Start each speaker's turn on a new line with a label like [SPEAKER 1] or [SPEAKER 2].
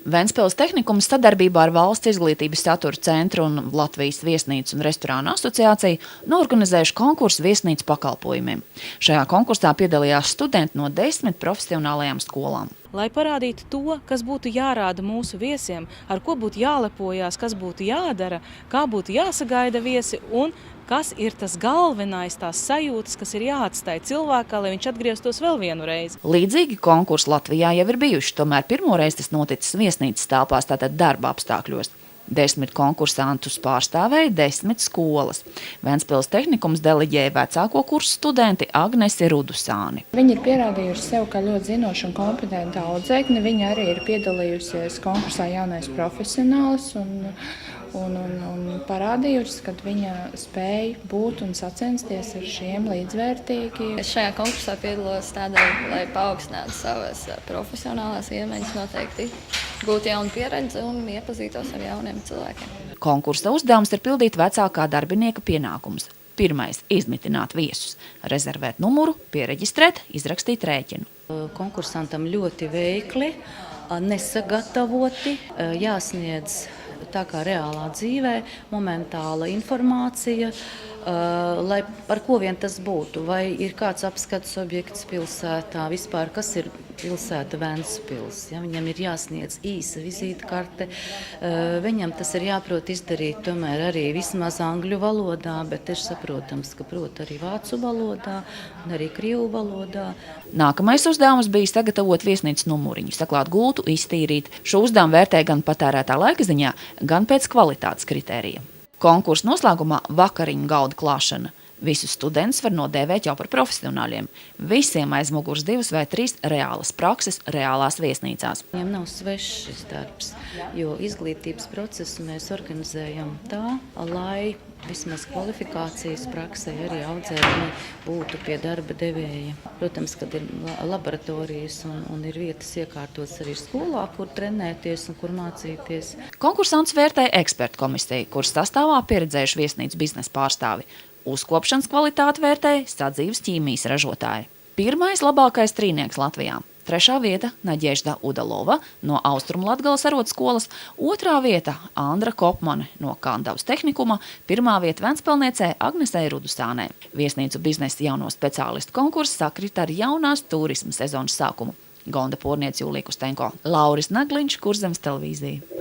[SPEAKER 1] Ventspils tehnikums sadarbībā ar Valsts izglītības satura centru un Latvijas viesnīcu un restorānu asociāciju norganizējuši konkursu viesnīcu pakalpojumiem. Šajā konkursā piedalījās studenti no 10 profesionālajām skolām.
[SPEAKER 2] Lai parādītu to, kas būtu jārāda mūsu viesiem, ar ko būtu jālepojās, kas būtu jādara, kā būtu jāsagaida viesi un kas ir tas galvenais, tās sajūtas, kas ir jāatstāj cilvēkā, lai viņš atgrieztos vēl vienu reizi.
[SPEAKER 1] Līdzīgi konkursi Latvijā jau ir bijuši, tomēr pirmoreiz tas noticis viesnīcas telpās, tātad darba apstākļos. 10 konkursantus pārstāvēja 10 skolas. Ventspils tehnikums deleģēja vecāko kursu studenti Agnesi Rudusāni.
[SPEAKER 3] Viņa ir pierādījusi sev kā ļoti zinoša un kompetenta audzēkne. Viņa arī ir piedalījusies konkursā jaunais profesionālis un parādījusi, ka viņa spēja būt un sacensties ar šiem līdzvērtīgi.
[SPEAKER 4] Es šajā konkursā piedalos tādēļ, lai paaugstinātu savas profesionālās iemaņas, noteikti gūtu jaunu pieredzi un iepazītos ar jauniem cilvēkiem.
[SPEAKER 1] Konkursa uzdevums ir pildīt vecākā darbinieka pienākumus. Pirmais – izmitināt viesus, rezervēt numuru, piereģistrēt, izrakstīt rēķinu.
[SPEAKER 5] Konkursantam ļoti veikli, nesagatavoti, jāsniedz tā kā reālā dzīvē, momentāla informācija, lai par ko vien tas būtu, vai ir kāds apskates objekts pilsētā, vispār kas ir pilsēta Ventspils. Ja, viņam ir jāsniedz īsa vizītkarte, viņam tas ir jāprot izdarīt tomēr arī vismaz angļu valodā, bet ir saprotams, ka prot arī vācu valodā un arī krievu valodā.
[SPEAKER 1] Nākamais uzdevums bija sagatavot viesnīcas numuriņu, saklāt gultu, iztīrīt. Šo uzdevumu vērtē gan patērētā laika ziņā, gan pēc kvalitātes kritērija. Konkursa noslēgumā vakariņu galda klāšana. Visus studentus var nodēvēt jau par profesionāļiem. Visiem aiz muguras 2 vai 3 reālas prakses reālās viesnīcās.
[SPEAKER 5] Viņam nav svešs šis darbs, jo izglītības procesu mēs organizējam tā, lai vismaz kvalifikācijas praksē arī audzēkņi būtu pie darba devēja. Protams, kad ir laboratorijas un ir vietas iekārtotas arī skolā, kur trenēties un kur mācīties.
[SPEAKER 1] Konkursants vērtē ekspertu komisiju, kuras sastāvā pieredzējuši viesnīcu biznesa pārstāvi. Uzkopšanas kvalitāti vērtēja sadzīves ķīmijas ražotāji. Pirmais labākais trīnieks Latvijā. 3. vieta Naģežda Udalova no Austrumlatgales arotskolas, 2. vieta Andra Kopmane no Kandavas tehnikuma, 1. vieta Ventspilniecē Agnesei Rudusānei. Viesnīcu biznesa jauno speciālistu konkurss sakrita ar jaunās turisma sezonas sākumu. Gonda Porniec, Jūlija Kustenko, Lauris Nagliņš, Kurzemes televīzija.